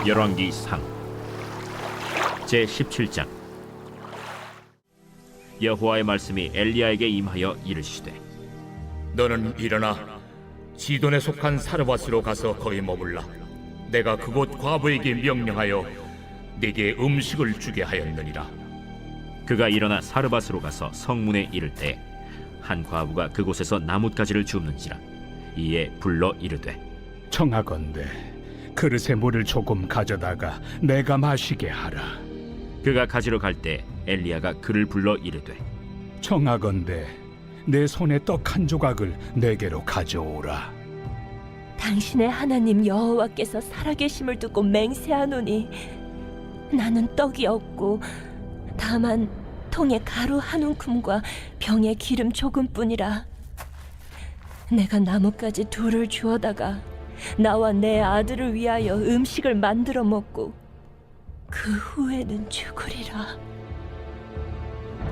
열왕기상 제17장. 여호와의 말씀이 엘리야에게 임하여 이르시되, 너는 일어나 시돈에 속한 사르밧으로 가서 거기 머물라. 내가 그곳 과부에게 명령하여 네게 음식을 주게 하였느니라. 그가 일어나 사르밧으로 가서 성문에 이를 때 한 과부가 그곳에서 나뭇가지를 줍는지라. 이에 불러 이르되, 청하건대 그릇에 물을 조금 가져다가 내가 마시게 하라. 그가 가지러 갈 때 엘리야가 그를 불러 이르되, 청하건대 내 손에 떡 한 조각을 내게로 가져오라. 당신의 하나님 여호와께서 살아계심을 두고 맹세하노니 나는 떡이 없고 다만 통에 가루 한 움큼과 병에 기름 조금뿐이라. 내가 나뭇가지 둘을 주워다가 나와 내 아들을 위하여 음식을 만들어 먹고 그 후에는 죽으리라.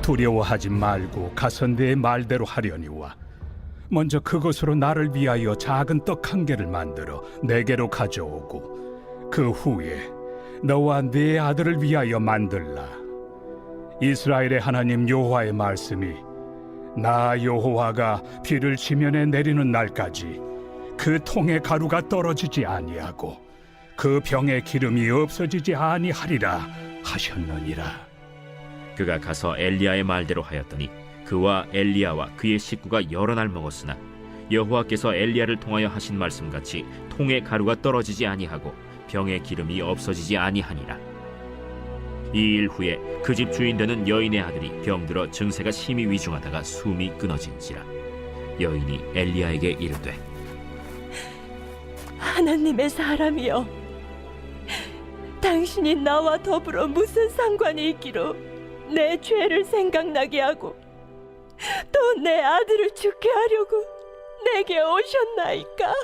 두려워하지 말고 가서 내 말대로 하려니와 먼저 그것으로 나를 위하여 작은 떡 한 개를 만들어 내게로 가져오고 그 후에 너와 네 아들을 위하여 만들라. 이스라엘의 하나님 여호와의 말씀이 나 여호와가 비를 지면에 내리는 날까지 그 통에 가루가 떨어지지 아니하고 그 병에 기름이 없어지지 아니하리라 하셨느니라. 그가 가서 엘리야의 말대로 하였더니 그와 엘리야와 그의 식구가 여러 날 먹었으나 여호와께서 엘리야를 통하여 하신 말씀같이 통에 가루가 떨어지지 아니하고 병에 기름이 없어지지 아니하니라. 이 일 후에 그 집 주인 되는 여인의 아들이 병들어 증세가 심히 위중하다가 숨이 끊어진지라. 여인이 엘리야에게 이르되, 하나님의 사람이여, 당신이 나와 더불어 무슨 상관이 있기로 내 죄를 생각나게 하고 또 내 아들을 죽게 하려고 내게 오셨나이까?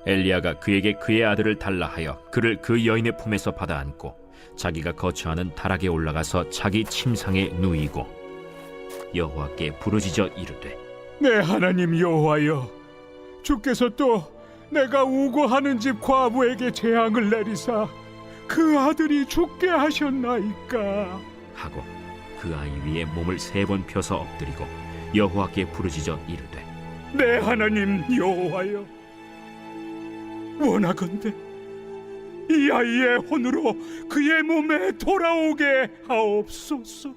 엘리야가 그에게 그의 아들을 달라 하여 그를 그 여인의 품에서 받아 안고 자기가 거처하는 다락에 올라가서 자기 침상에 누이고 여호와께 부르짖어 이르되, 내 하나님 여호와여, 주께서 또 내가 우고하는 집 과부에게 재앙을 내리사 그 아들이 죽게 하셨나이까 하고 그 아이 위에 몸을 3번 펴서 엎드리고 여호와께 부르짖어 이르되, 내 하나님 여호와여, 원하건대 이 아이의 혼으로 그의 몸에 돌아오게 하옵소서.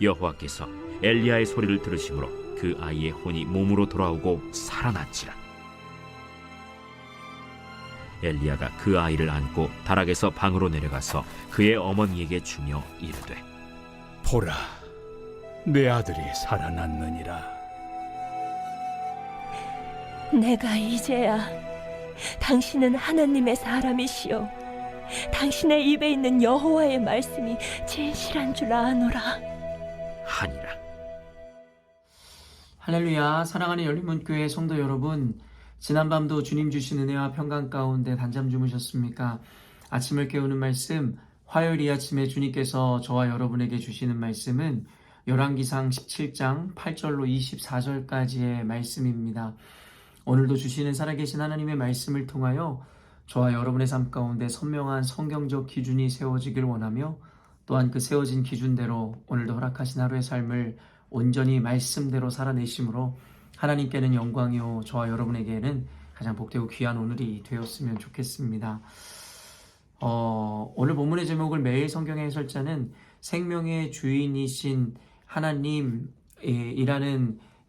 여호와께서 엘리야의 소리를 들으심으로 그 아이의 혼이 몸으로 돌아오고 살아났지라. 엘리야가 그 아이를 안고 다락에서 방으로 내려가서 그의 어머니에게 주며 이르되, 보라, 내 아들이 살아났느니라. 내가 이제야 당신은 하나님의 사람이시오, 당신의 입에 있는 여호와의 말씀이 진실한 줄 아노라 하니라. 할렐루야. 사랑하는 열린문교회 성도 여러분, 지난밤도 주님 주신 은혜와 평강 가운데 단잠 주무셨습니까? 아침을 깨우는 말씀, 화요일 이 아침에 주님께서 저와 여러분에게 주시는 말씀은 열왕기상 17장 8절로 24절까지의 말씀입니다. 오늘도 주시는 살아계신 하나님의 말씀을 통하여 저와 여러분의 삶 가운데 선명한 성경적 기준이 세워지길 원하며, 또한 그 세워진 기준대로 오늘도 허락하신 하루의 삶을 온전히 말씀대로 살아내심으로 하나님께는 영광이요 저와 여러분에게는 가장 복되고 귀한 오늘이 되었으면 좋겠습니다. 오늘 본문의 제목을 매일 성경의 해설자는 생명의 주인이신 하나님이라는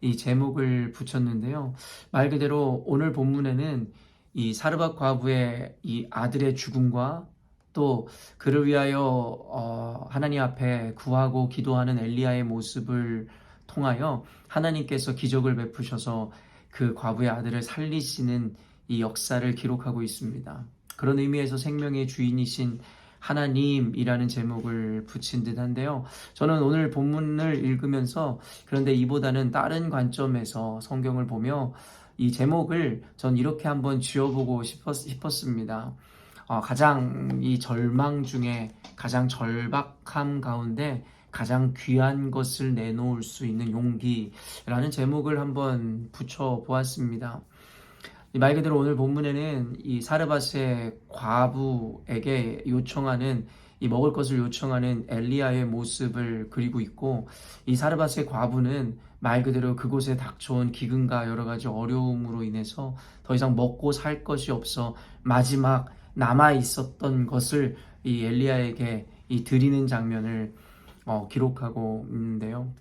이 제목을 붙였는데요. 말 그대로 오늘 본문에는 이 사르밧 과부의 이 아들의 죽음과 또 그를 위하여 하나님 앞에 구하고 기도하는 엘리야의 모습을 통하여 하나님께서 기적을 베푸셔서 그 과부의 아들을 살리시는 이 역사를 기록하고 있습니다. 그런 의미에서 생명의 주인이신 하나님이라는 제목을 붙인 듯한데요. 저는 오늘 본문을 읽으면서 그런데 이보다는 다른 관점에서 성경을 보며 이 제목을 전 이렇게 한번 지어보고 싶었습니다. 가장 이 절망 중에 가장 절박함 가운데 가장 귀한 것을 내놓을 수 있는 용기라는 제목을 한번 붙여보았습니다. 말 그대로 오늘 본문에는 이 사르밧의 과부에게 요청하는 이 먹을 것을 요청하는 엘리야의 모습을 그리고 있고, 이 사르밧의 과부는 말 그대로 그곳에 닥쳐온 기근과 여러 가지 어려움으로 인해서 더 이상 먹고 살 것이 없어 마지막 남아 있었던 것을 이 엘리야에게 이 드리는 장면을 기록하고 있는데요.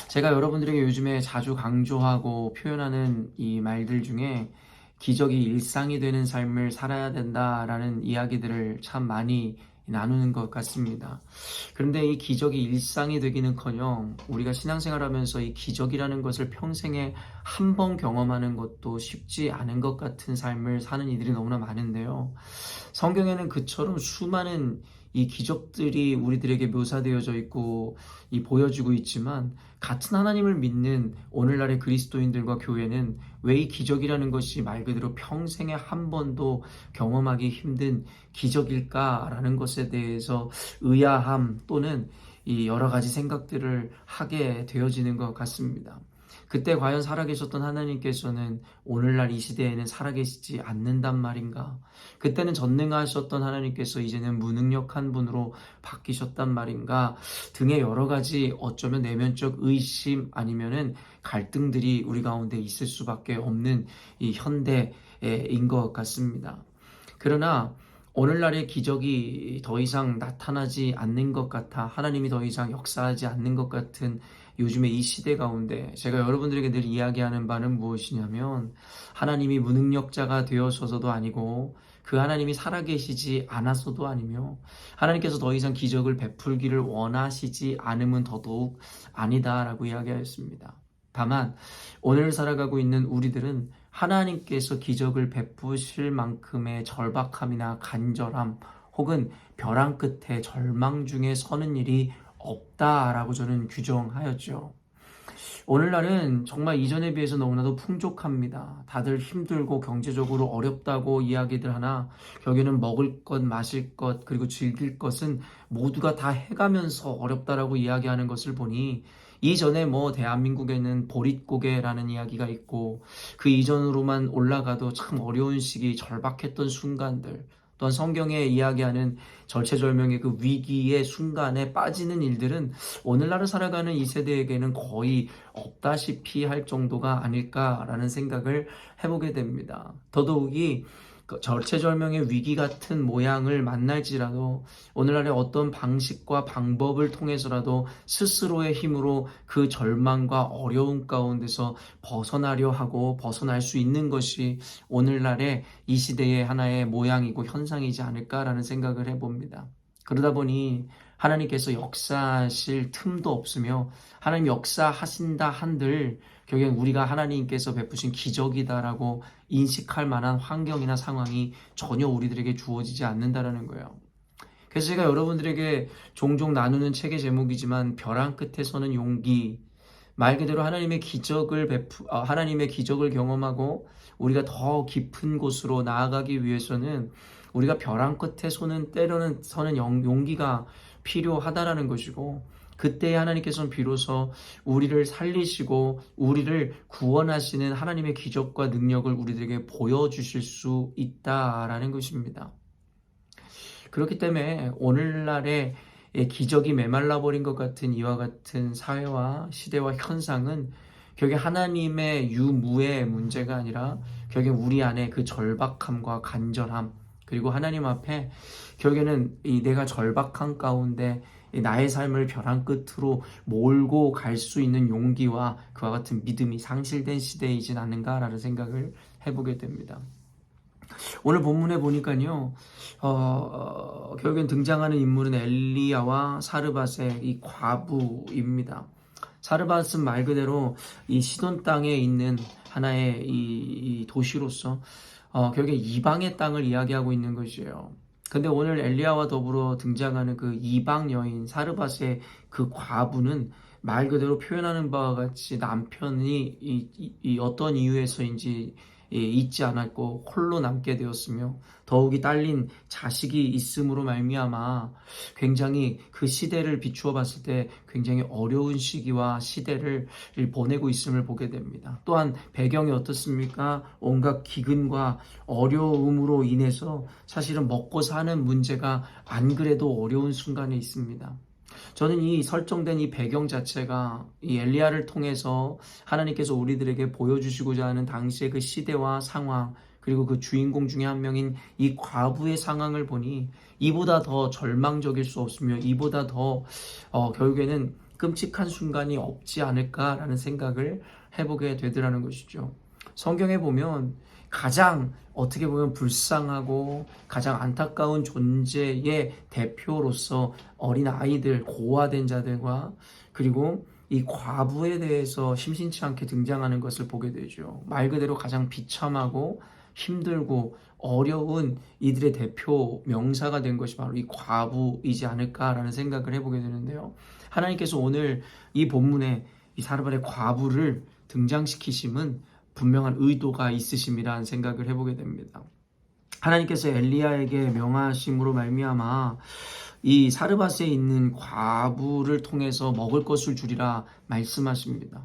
제가 여러분들에게 요즘에 자주 강조하고 표현하는 이 말들 중에 기적이 일상이 되는 삶을 살아야 된다라는 이야기들을 참 많이 나누는 것 같습니다. 그런데 이 기적이 일상이 되기는커녕 우리가 신앙생활하면서 이 기적이라는 것을 평생에 한 번 경험하는 것도 쉽지 않은 것 같은 삶을 사는 이들이 너무나 많은데요. 성경에는 그처럼 수많은 이 기적들이 우리들에게 묘사되어져 있고 보여지고 있지만, 같은 하나님을 믿는 오늘날의 그리스도인들과 교회는 왜 이 기적이라는 것이 말 그대로 평생에 한 번도 경험하기 힘든 기적일까라는 것에 대해서 의아함 또는 이 여러 가지 생각들을 하게 되어지는 것 같습니다. 그때 과연 살아계셨던 하나님께서는 오늘날 이 시대에는 살아계시지 않는단 말인가? 그때는 전능하셨던 하나님께서 이제는 무능력한 분으로 바뀌셨단 말인가? 등의 여러 가지 어쩌면 내면적 의심 아니면은 갈등들이 우리 가운데 있을 수밖에 없는 이 현대인 것 같습니다. 그러나 오늘날의 기적이 더 이상 나타나지 않는 것 같아, 하나님이 더 이상 역사하지 않는 것 같은 요즘의 이 시대 가운데 제가 여러분들에게 늘 이야기하는 바는 무엇이냐면, 하나님이 무능력자가 되어서도 아니고 그 하나님이 살아계시지 않아서도 아니며 하나님께서 더 이상 기적을 베풀기를 원하시지 않음은 더더욱 아니다라고 이야기하였습니다. 다만 오늘 살아가고 있는 우리들은 하나님께서 기적을 베푸실 만큼의 절박함이나 간절함 혹은 벼랑 끝에 절망 중에 서는 일이 없다라고 저는 규정하였죠. 오늘날은 정말 이전에 비해서 너무나도 풍족합니다. 다들 힘들고 경제적으로 어렵다고 이야기들 하나, 결국에는 먹을 것, 마실 것, 그리고 즐길 것은 모두가 다 해가면서 어렵다라고 이야기하는 것을 보니, 이전에 대한민국에는 보릿고개라는 이야기가 있고, 그 이전으로만 올라가도 참 어려운 시기, 절박했던 순간들, 또한 성경에 이야기하는 절체절명의 그 위기의 순간에 빠지는 일들은 오늘날을 살아가는 이 세대에게는 거의 없다시피 할 정도가 아닐까라는 생각을 해보게 됩니다. 더더욱이 절체절명의 위기 같은 모양을 만날지라도 오늘날의 어떤 방식과 방법을 통해서라도 스스로의 힘으로 그 절망과 어려움 가운데서 벗어나려 하고 벗어날 수 있는 것이 오늘날의 이 시대의 하나의 모양이고 현상이지 않을까라는 생각을 해봅니다. 그러다 보니 하나님께서 역사하실 틈도 없으며, 하나님 역사하신다 한들 결국엔 우리가 하나님께서 베푸신 기적이다라고 인식할 만한 환경이나 상황이 전혀 우리들에게 주어지지 않는다라는 거예요. 그래서 제가 여러분들에게 종종 나누는 책의 제목이지만, 벼랑 끝에 서는 용기, 말 그대로 하나님의 기적을 경험하고 우리가 더 깊은 곳으로 나아가기 위해서는 우리가 벼랑 끝에 때로는 서는 용기가 필요하다라는 것이고, 그때 하나님께서는 비로소 우리를 살리시고 우리를 구원하시는 하나님의 기적과 능력을 우리들에게 보여주실 수 있다라는 것입니다. 그렇기 때문에 오늘날의 기적이 메말라버린 것 같은 이와 같은 사회와 시대와 현상은 결국에 하나님의 유무의 문제가 아니라 결국에 우리 안에 그 절박함과 간절함, 그리고 하나님 앞에 결국에는 내가 절박한 가운데 나의 삶을 벼랑 끝으로 몰고 갈 수 있는 용기와 그와 같은 믿음이 상실된 시대이진 않는가라는 생각을 해보게 됩니다. 오늘 본문에 보니까요, 결국엔 등장하는 인물은 엘리야와 사르밧의 이 과부입니다. 사르밧은 말 그대로 이 시돈 땅에 있는 하나의 이 도시로서 결국에 이방의 땅을 이야기하고 있는 것이에요. 근데 오늘 엘리야와 더불어 등장하는 그 이방 여인 사르밧의 그 과부는 말 그대로 표현하는 바와 같이 남편이 이 어떤 이유에서인지 있지 않았고 홀로 남게 되었으며 더욱이 딸린 자식이 있음으로 말미암아 굉장히 그 시대를 비추어 봤을 때 굉장히 어려운 시기와 시대를 보내고 있음을 보게 됩니다. 또한 배경이 어떻습니까? 온갖 기근과 어려움으로 인해서 사실은 먹고 사는 문제가 안 그래도 어려운 순간에 있습니다. 저는 이 설정된 이 배경 자체가 이 엘리야를 통해서 하나님께서 우리들에게 보여주시고자 하는 당시의 그 시대와 상황, 그리고 그 주인공 중에 한 명인 이 과부의 상황을 보니 이보다 더 절망적일 수 없으며 이보다 더 결국에는 끔찍한 순간이 없지 않을까라는 생각을 해보게 되더라는 것이죠. 성경에 보면 가장 어떻게 보면 불쌍하고 가장 안타까운 존재의 대표로서 어린 아이들, 고아된 자들과 그리고 이 과부에 대해서 심심치 않게 등장하는 것을 보게 되죠. 말 그대로 가장 비참하고 힘들고 어려운 이들의 대표 명사가 된 것이 바로 이 과부이지 않을까라는 생각을 해보게 되는데요. 하나님께서 오늘 이 본문에 이 사르밧의 과부를 등장시키심은 분명한 의도가 있으심이라는 생각을 해보게 됩니다. 하나님께서 엘리야에게 명하심으로 말미암아 이 사르밧에 있는 과부를 통해서 먹을 것을 주리라 말씀하십니다.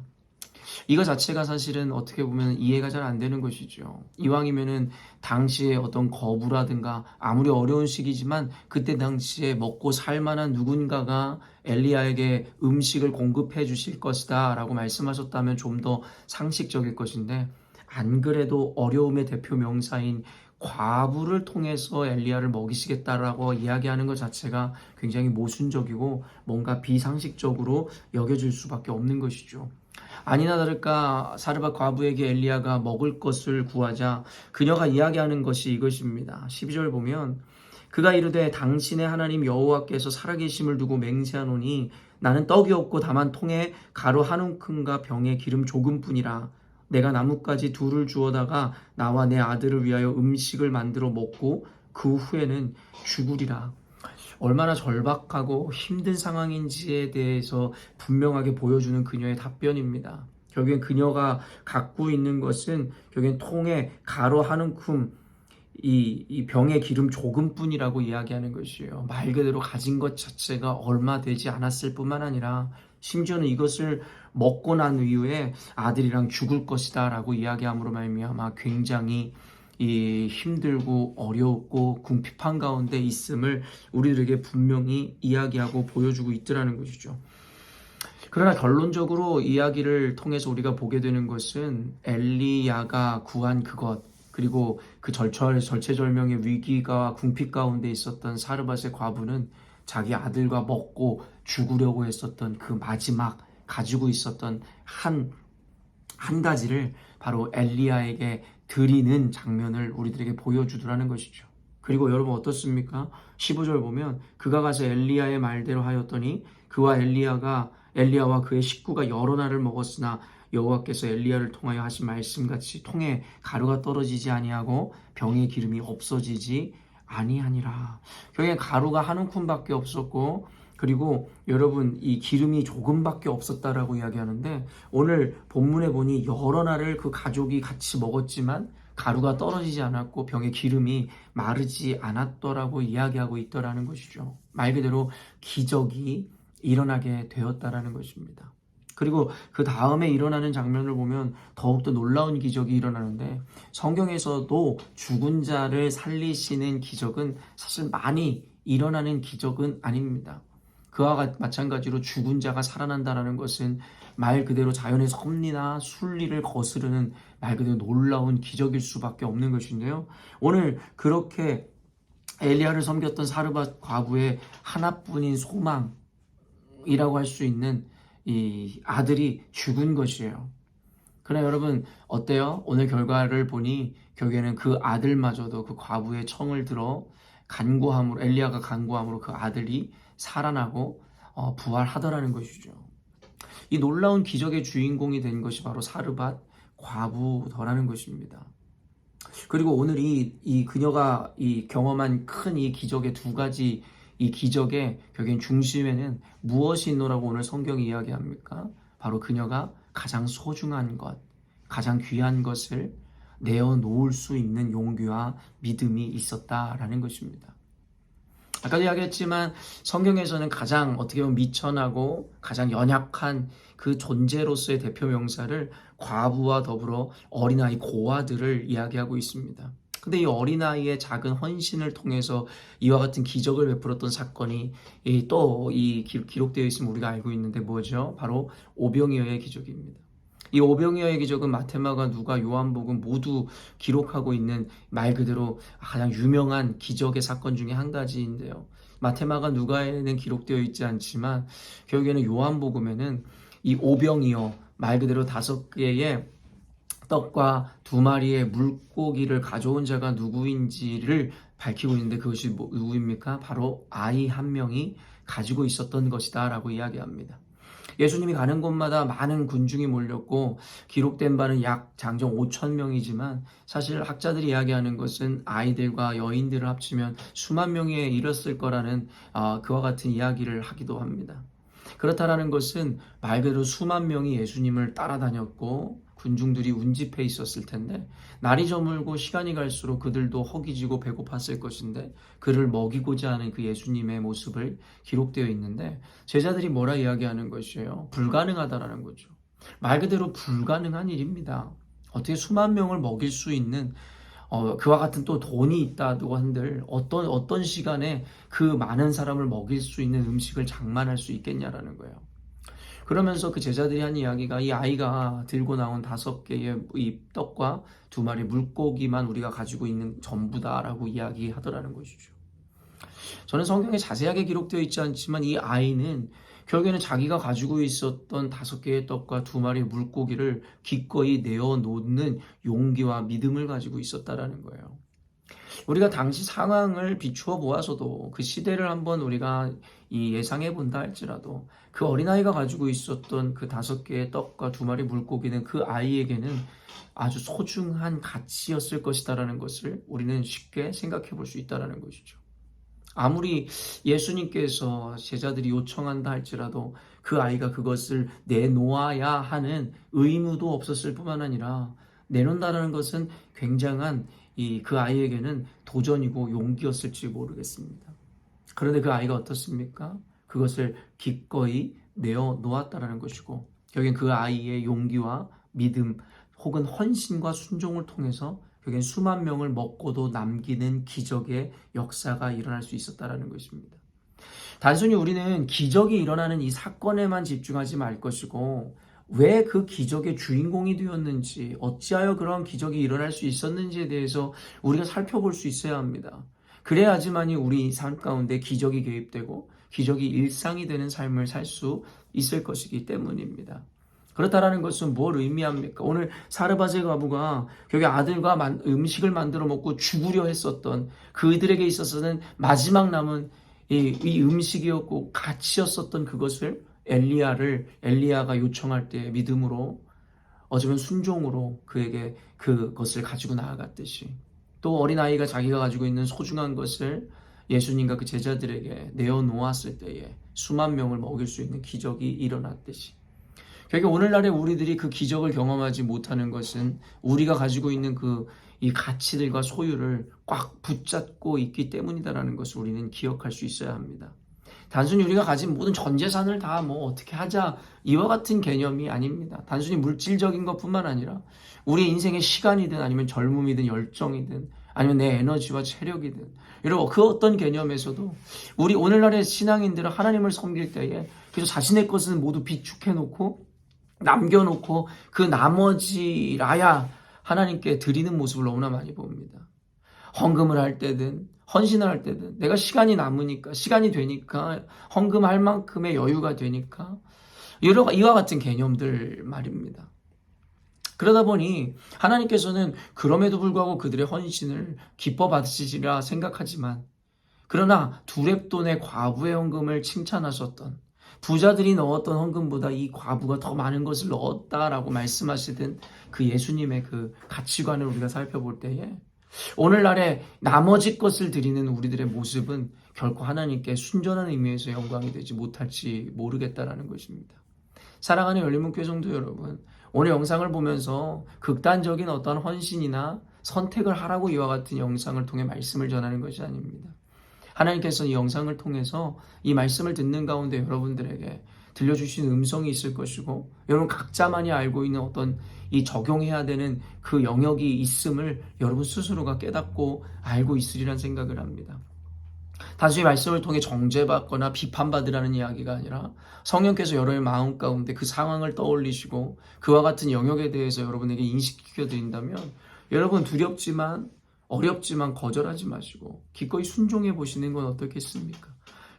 이거 자체가 사실은 어떻게 보면 이해가 잘 안 되는 것이죠. 이왕이면은 당시에 어떤 거부라든가 아무리 어려운 시기지만 그때 당시에 먹고 살 만한 누군가가 엘리야에게 음식을 공급해 주실 것이다 라고 말씀하셨다면 좀 더 상식적일 것인데 안 그래도 어려움의 대표 명사인 과부를 통해서 엘리야를 먹이시겠다라고 이야기하는 것 자체가 굉장히 모순적이고 뭔가 비상식적으로 여겨질 수밖에 없는 것이죠. 아니나 다를까 사르밧 과부에게 엘리야가 먹을 것을 구하자 그녀가 이야기하는 것이 이것입니다. 12절 보면 그가 이르되 당신의 하나님 여호와께서 살아계심을 두고 맹세하노니 나는 떡이 없고 다만 통에 가루 한 움큼과 병에 기름 조금뿐이라. 내가 나뭇가지 둘을 주어다가 나와 내 아들을 위하여 음식을 만들어 먹고 그 후에는 죽으리라. 얼마나 절박하고 힘든 상황인지에 대해서 분명하게 보여주는 그녀의 답변입니다. 결국엔 그녀가 갖고 있는 것은 결국엔 통에 가루 한 움큼 이 병에 기름 조금뿐이라고 이야기하는 것이에요. 말 그대로 가진 것 자체가 얼마 되지 않았을 뿐만 아니라 심지어는 이것을 먹고 난 이후에 아들이랑 죽을 것이다 라고 이야기함으로 말미암아 굉장히 이 힘들고 어렵고 궁핍한 가운데 있음을 우리들에게 분명히 이야기하고 보여주고 있더라는 것이죠. 그러나 결론적으로 이야기를 통해서 우리가 보게 되는 것은 엘리야가 구한 그것, 그리고 그 절체절명의 위기가 궁핍 가운데 있었던 사르밧의 과부는 자기 아들과 먹고 죽으려고 했었던 그 마지막 가지고 있었던 한 가지를 바로 엘리야에게 드리는 장면을 우리들에게 보여주더라는 것이죠. 그리고 여러분 어떻습니까? 15절 보면 그가 가서 엘리야의 말대로 하였더니 그와 엘리야와 그의 식구가 여러 날을 먹었으나 여호와께서 엘리야를 통하여 하신 말씀같이 통에 가루가 떨어지지 아니하고 병에 기름이 없어지지 아니하니라. 결국에 가루가 한 움큼밖에 없었고 그리고 여러분 이 기름이 조금밖에 없었다라고 이야기하는데 오늘 본문에 보니 여러 날을 그 가족이 같이 먹었지만 가루가 떨어지지 않았고 병에 기름이 마르지 않았더라고 이야기하고 있더라는 것이죠. 말 그대로 기적이 일어나게 되었다라는 것입니다. 그리고 그 다음에 일어나는 장면을 보면 더욱더 놀라운 기적이 일어나는데 성경에서도 죽은 자를 살리시는 기적은 사실 많이 일어나는 기적은 아닙니다. 그와 마찬가지로 죽은 자가 살아난다는 것은 말 그대로 자연의 섭리나 순리를 거스르는 말 그대로 놀라운 기적일 수밖에 없는 것인데요. 오늘 그렇게 엘리야를 섬겼던 사르밧 과부의 하나뿐인 소망이라고 할 수 있는 이 아들이 죽은 것이에요. 그러나 여러분 어때요? 오늘 결과를 보니 결국에는 그 아들마저도 그 과부의 청을 들어 간구함으로 엘리야가 간구함으로 그 아들이 살아나고 부활하더라는 것이죠. 이 놀라운 기적의 주인공이 된 것이 바로 사르밧 과부더라는 것입니다. 그리고 오늘 이 그녀가 이 경험한 큰 이 기적의 두 가지 이 기적의 결국엔 중심에는 무엇이 있노라고 오늘 성경이 이야기합니까? 바로 그녀가 가장 소중한 것, 가장 귀한 것을 내어놓을 수 있는 용기와 믿음이 있었다라는 것입니다. 아까도 이야기했지만 성경에서는 가장 어떻게 보면 미천하고 가장 연약한 그 존재로서의 대표 명사를 과부와 더불어 어린아이 고아들을 이야기하고 있습니다. 근데 이 어린아이의 작은 헌신을 통해서 이와 같은 기적을 베풀었던 사건이 또 기록되어 있음을 우리가 알고 있는데 뭐죠? 바로 오병이어의 기적입니다. 이 오병이어의 기적은 마테마가, 누가, 요한복음 모두 기록하고 있는 말 그대로 가장 유명한 기적의 사건 중에 한 가지인데요. 마테마가, 누가에는 기록되어 있지 않지만 결국에는 요한복음에는 이 오병이어, 말 그대로 5개의 떡과 2마리의 물고기를 가져온 자가 누구인지를 밝히고 있는데 그것이 누구입니까? 바로 아이 한 명이 가지고 있었던 것이다 라고 이야기합니다. 예수님이 가는 곳마다 많은 군중이 몰렸고 기록된 바는 약 장정 5,000명이지만 사실 학자들이 이야기하는 것은 아이들과 여인들을 합치면 수만 명에 이르렀을 거라는 그와 같은 이야기를 하기도 합니다. 그렇다라는 것은 말 그대로 수만 명이 예수님을 따라다녔고 군중들이 운집해 있었을 텐데 날이 저물고 시간이 갈수록 그들도 허기지고 배고팠을 것인데 그를 먹이고자 하는 그 예수님의 모습을 기록되어 있는데 제자들이 뭐라 이야기하는 것이에요? 불가능하다라는 거죠. 말 그대로 불가능한 일입니다. 어떻게 수만 명을 먹일 수 있는 그와 같은 또 돈이 있다고 한들 어떤 시간에 그 많은 사람을 먹일 수 있는 음식을 장만할 수 있겠냐라는 거예요. 그러면서 그 제자들이 한 이야기가 이 아이가 들고 나온 5개의 이 떡과 2마리 물고기만 우리가 가지고 있는 전부다라고 이야기하더라는 것이죠. 저는 성경에 자세하게 기록되어 있지 않지만 이 아이는 결국에는 자기가 가지고 있었던 5개의 떡과 2마리 물고기를 기꺼이 내어놓는 용기와 믿음을 가지고 있었다라는 거예요. 우리가 당시 상황을 비추어 보아서도 그 시대를 한번 우리가 예상해 본다 할지라도 그 어린아이가 가지고 있었던 그 5개의 떡과 2마리 물고기는 그 아이에게는 아주 소중한 가치였을 것이다라는 것을 우리는 쉽게 생각해 볼 수 있다라는 것이죠. 아무리 예수님께서 제자들이 요청한다 할지라도 그 아이가 그것을 내놓아야 하는 의무도 없었을 뿐만 아니라 내놓는다는 것은 굉장한 그 아이에게는 도전이고 용기였을지 모르겠습니다. 그런데 그 아이가 어떻습니까? 그것을 기꺼이 내어놓았다라는 것이고 결국엔 그 아이의 용기와 믿음 혹은 헌신과 순종을 통해서 결국엔 수만 명을 먹고도 남기는 기적의 역사가 일어날 수 있었다는 것입니다. 단순히 우리는 기적이 일어나는 이 사건에만 집중하지 말 것이고 왜 그 기적의 주인공이 되었는지, 어찌하여 그런 기적이 일어날 수 있었는지에 대해서 우리가 살펴볼 수 있어야 합니다. 그래야지만이 우리 삶 가운데 기적이 개입되고 기적이 일상이 되는 삶을 살 수 있을 것이기 때문입니다. 그렇다라는 것은 뭘 의미합니까? 오늘 사르밧의 과부가 결국 아들과 음식을 만들어 먹고 죽으려 했었던 그들에게 있어서는 마지막 남은 이 음식이었고 가치였었던 그것을 엘리야가 요청할 때 믿음으로 어쩌면 순종으로 그에게 그것을 가지고 나아갔듯이 또 어린아이가 자기가 가지고 있는 소중한 것을 예수님과 그 제자들에게 내어놓았을 때에 수만 명을 먹일 수 있는 기적이 일어났듯이 결국 오늘날에 우리들이 그 기적을 경험하지 못하는 것은 우리가 가지고 있는 이 가치들과 소유를 꽉 붙잡고 있기 때문이다라는 것을 우리는 기억할 수 있어야 합니다. 단순히 우리가 가진 모든 전 재산을 다 어떻게 하자 이와 같은 개념이 아닙니다. 단순히 물질적인 것뿐만 아니라 우리 인생의 시간이든 아니면 젊음이든 열정이든 아니면 내 에너지와 체력이든 이런 그 어떤 개념에서도 우리 오늘날의 신앙인들은 하나님을 섬길 때에 그래서 자신의 것은 모두 비축해놓고 남겨놓고 그 나머지라야 하나님께 드리는 모습을 너무나 많이 봅니다. 헌금을 할 때든 헌신을 할 때든 내가 시간이 남으니까 시간이 되니까 헌금할 만큼의 여유가 되니까 이와 같은 개념들 말입니다. 그러다 보니 하나님께서는 그럼에도 불구하고 그들의 헌신을 기뻐 받으시리라 생각하지만 그러나 두렙돈의 과부의 헌금을 칭찬하셨던 부자들이 넣었던 헌금보다 이 과부가 더 많은 것을 넣었다라고 말씀하시던 그 예수님의 그 가치관을 우리가 살펴볼 때에 오늘날에 나머지 것을 드리는 우리들의 모습은 결코 하나님께 순전한 의미에서 영광이 되지 못할지 모르겠다라는 것입니다. 사랑하는 열린문교회 성도 여러분, 오늘 영상을 보면서 극단적인 어떤 헌신이나 선택을 하라고 이와 같은 영상을 통해 말씀을 전하는 것이 아닙니다. 하나님께서 이 영상을 통해서 이 말씀을 듣는 가운데 여러분들에게 들려주신 음성이 있을 것이고, 여러분 각자만이 알고 있는 어떤 이 적용해야 되는 그 영역이 있음을 여러분 스스로가 깨닫고 알고 있으리란 생각을 합니다. 단순히 말씀을 통해 정죄받거나 비판받으라는 이야기가 아니라 성령께서 여러분의 마음 가운데 그 상황을 떠올리시고 그와 같은 영역에 대해서 여러분에게 인식시켜 드린다면, 여러분 두렵지만 어렵지만 거절하지 마시고 기꺼이 순종해 보시는 건 어떻겠습니까?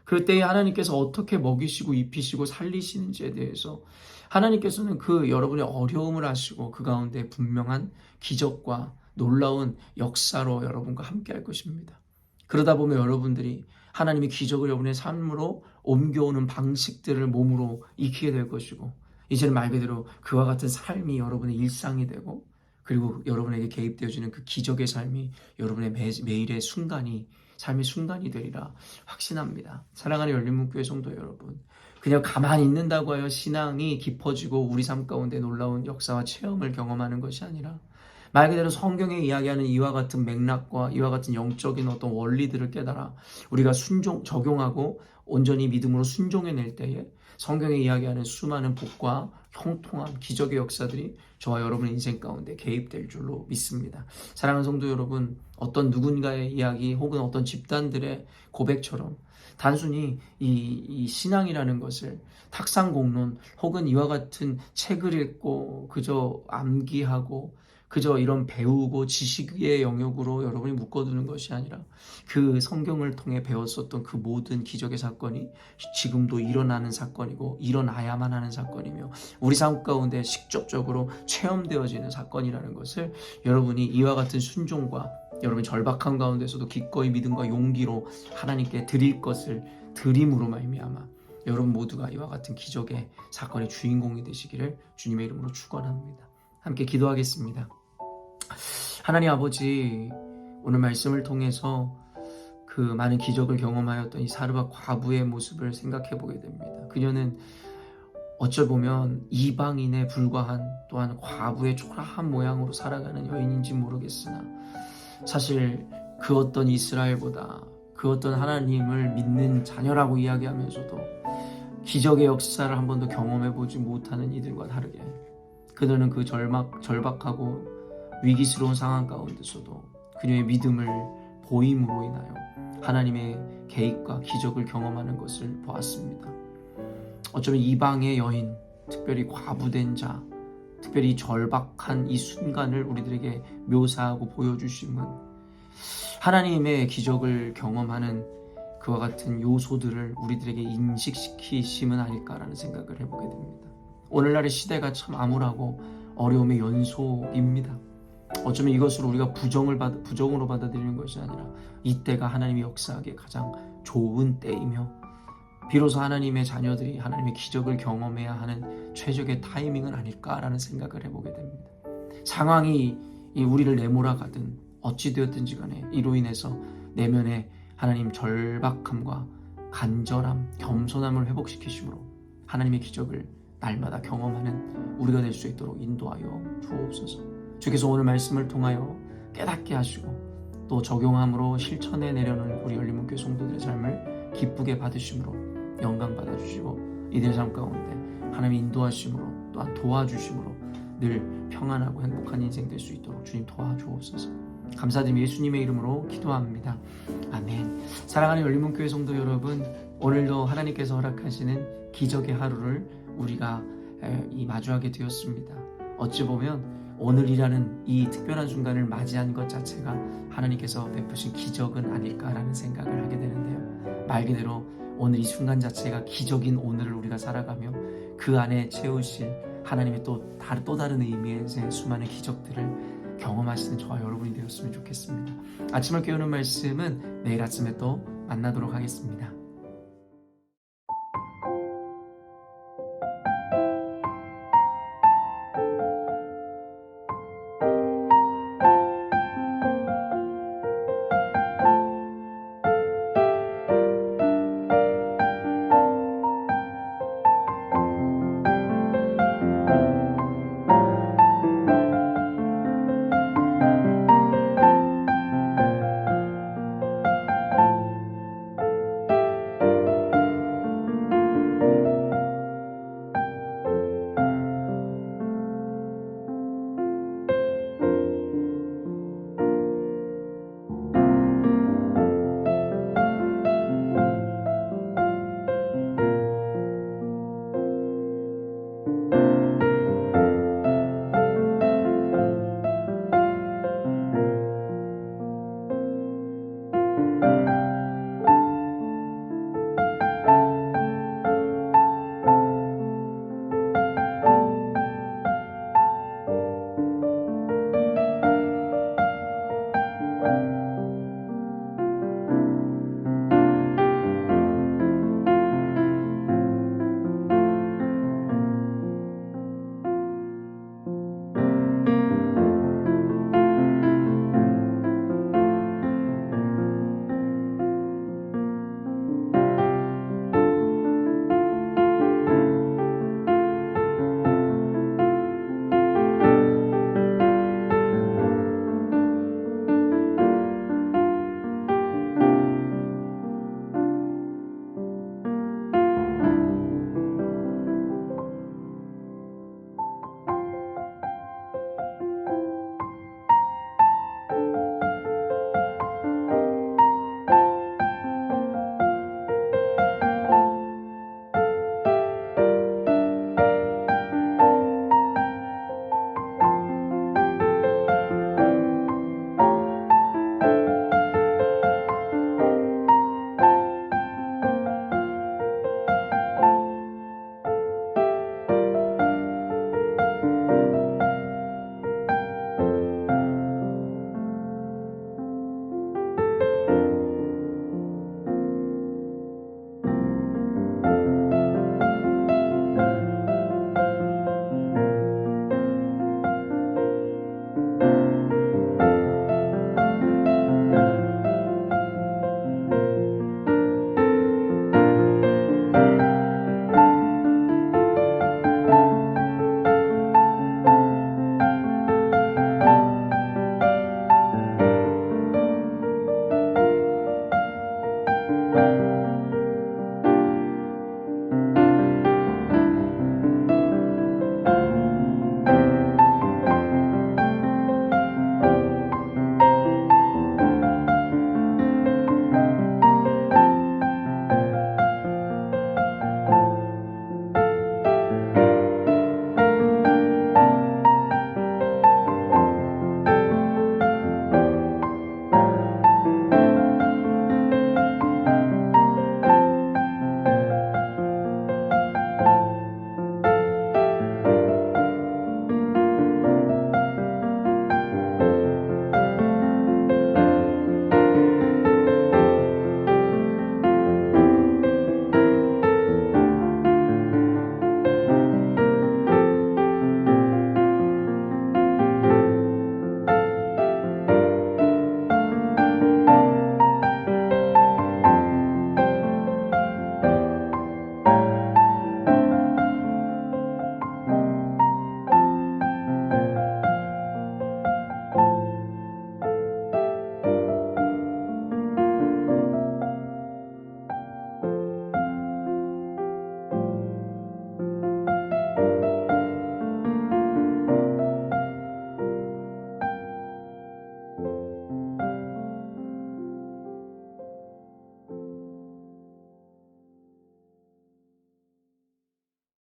그럴 때에 하나님께서 어떻게 먹이시고 입히시고 살리시는지에 대해서 하나님께서는 그 여러분의 어려움을 아시고 그 가운데 분명한 기적과 놀라운 역사로 여러분과 함께 할 것입니다. 그러다 보면 여러분들이 하나님의 기적을 여러분의 삶으로 옮겨오는 방식들을 몸으로 익히게 될 것이고, 이제는 말 그대로 그와 같은 삶이 여러분의 일상이 되고, 그리고 여러분에게 개입되어지는 그 기적의 삶이 여러분의 매일의 순간이 삶의 순간이 되리라 확신합니다. 사랑하는 열린문교회 성도 여러분, 그냥 가만히 있는다고 하여 신앙이 깊어지고 우리 삶 가운데 놀라운 역사와 체험을 경험하는 것이 아니라 말 그대로 성경에 이야기하는 이와 같은 맥락과 이와 같은 영적인 어떤 원리들을 깨달아 우리가 적용하고 온전히 믿음으로 순종해낼 때에 성경에 이야기하는 수많은 복과 형통함, 기적의 역사들이 저와 여러분의 인생 가운데 개입될 줄로 믿습니다. 사랑하는 성도 여러분, 어떤 누군가의 이야기 혹은 어떤 집단들의 고백처럼 단순히 이 신앙이라는 것을 탁상공론 혹은 이와 같은 책을 읽고 그저 암기하고 그저 이런 배우고 지식의 영역으로 여러분이 묶어두는 것이 아니라 그 성경을 통해 배웠었던 그 모든 기적의 사건이 지금도 일어나는 사건이고 일어나야만 하는 사건이며 우리 삶 가운데 직접적으로 체험되어지는 사건이라는 것을 여러분이 이와 같은 순종과 여러분 절박한 가운데서도 기꺼이 믿음과 용기로 하나님께 드릴 것을 드림으로 말미암아 여러분 모두가 이와 같은 기적의 사건의 주인공이 되시기를 주님의 이름으로 축원합니다. 함께 기도하겠습니다. 하나님 아버지, 오늘 말씀을 통해서 그 많은 기적을 경험하였던 이 사르밧 과부의 모습을 생각해 보게 됩니다. 그녀는 어쩔 보면 이방인에 불과한 또한 과부의 초라한 모양으로 살아가는 여인인지 모르겠으나 사실 그 어떤 이스라엘보다 그 어떤 하나님을 믿는 자녀라고 이야기하면서도 기적의 역사를 한 번도 경험해 보지 못하는 이들과 다르게 그들은 그 절박하고 위기스러운 상황 가운데서도 그녀의 믿음을 보임으로 인하여 하나님의 개입과 기적을 경험하는 것을 보았습니다. 어쩌면 이방의 여인, 특별히 과부된 자, 특별히 절박한 이 순간을 우리들에게 묘사하고 보여주심은 하나님의 기적을 경험하는 그와 같은 요소들을 우리들에게 인식시키심은 아닐까라는 생각을 해보게 됩니다. 오늘날의 시대가 참 암울하고 어려움의 연속입니다. 어쩌면 이것을 우리가 부정으로 받아들이는 것이 아니라 이때가 하나님이 역사하기에 가장 좋은 때이며 비로소 하나님의 자녀들이 하나님의 기적을 경험해야 하는 최적의 타이밍은 아닐까라는 생각을 해보게 됩니다. 상황이 우리를 내몰아가든 어찌되었든지 간에 이로 인해서 내면의 하나님 절박함과 간절함, 겸손함을 회복시키심으로 하나님의 기적을 날마다 경험하는 우리가 될 수 있도록 인도하여 주옵소서. 주께서 오늘 말씀을 통하여 깨닫게 하시고 또 적용함으로 실천해 내려는 우리 열린문교회 성도들의 삶을 기쁘게 받으심으로 영광 받아주시고 이들의 삶 가운데 하나님의 인도하심으로 또한 도와주심으로 늘 평안하고 행복한 인생 될 수 있도록 주님 도와주옵소서. 감사드리며 예수님의 이름으로 기도합니다. 아멘. 사랑하는 열린문교회 성도 여러분, 오늘도 하나님께서 허락하시는 기적의 하루를 우리가 마주하게 되었습니다. 어찌 보면 오늘이라는 이 특별한 순간을 맞이한 것 자체가 하나님께서 베푸신 기적은 아닐까라는 생각을 하게 되는데요. 말 그대로 오늘 이 순간 자체가 기적인 오늘을 우리가 살아가며 그 안에 채우실 하나님의 또 다른 의미의 수많은 기적들을 경험하시는 저와 여러분이 되었으면 좋겠습니다. 아침을 깨우는 말씀은 내일 아침에 또 만나도록 하겠습니다.